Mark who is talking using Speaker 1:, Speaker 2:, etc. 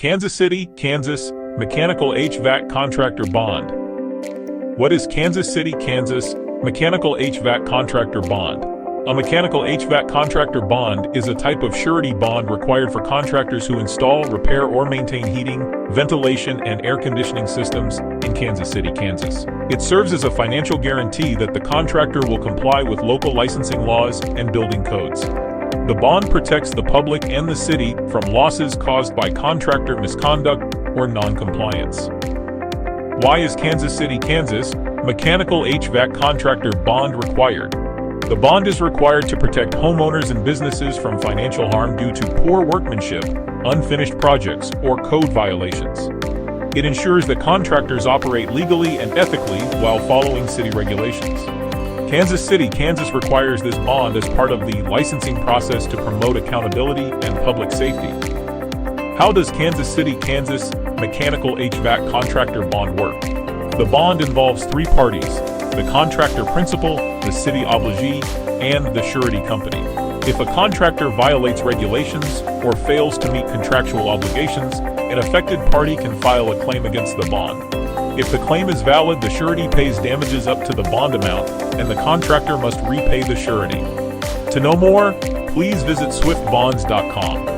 Speaker 1: Kansas City, Kansas, Mechanical HVAC Contractor Bond. What is Kansas City, Kansas, Mechanical HVAC Contractor Bond? A mechanical HVAC contractor bond is a type of surety bond required for contractors who install, repair, or maintain heating, ventilation, and air conditioning systems in Kansas City, Kansas. It serves as a financial guarantee that the contractor will comply with local licensing laws and building codes. The bond protects the public and the city from losses caused by contractor misconduct or non-compliance. Why is Kansas City, Kansas, Mechanical HVAC Contractor Bond required? The bond is required to protect homeowners and businesses from financial harm due to poor workmanship, unfinished projects, or code violations. It ensures that contractors operate legally and ethically while following city regulations. Kansas City, Kansas requires this bond as part of the licensing process to promote accountability and public safety. How does Kansas City, Kansas, Mechanical HVAC Contractor Bond work? The bond involves three parties: the contractor principal, the city obligee, and the surety company. If a contractor violates regulations or fails to meet contractual obligations, an affected party can file a claim against the bond. If the claim is valid, the surety pays damages up to the bond amount, and the contractor must repay the surety. To know more, please visit swiftbonds.com.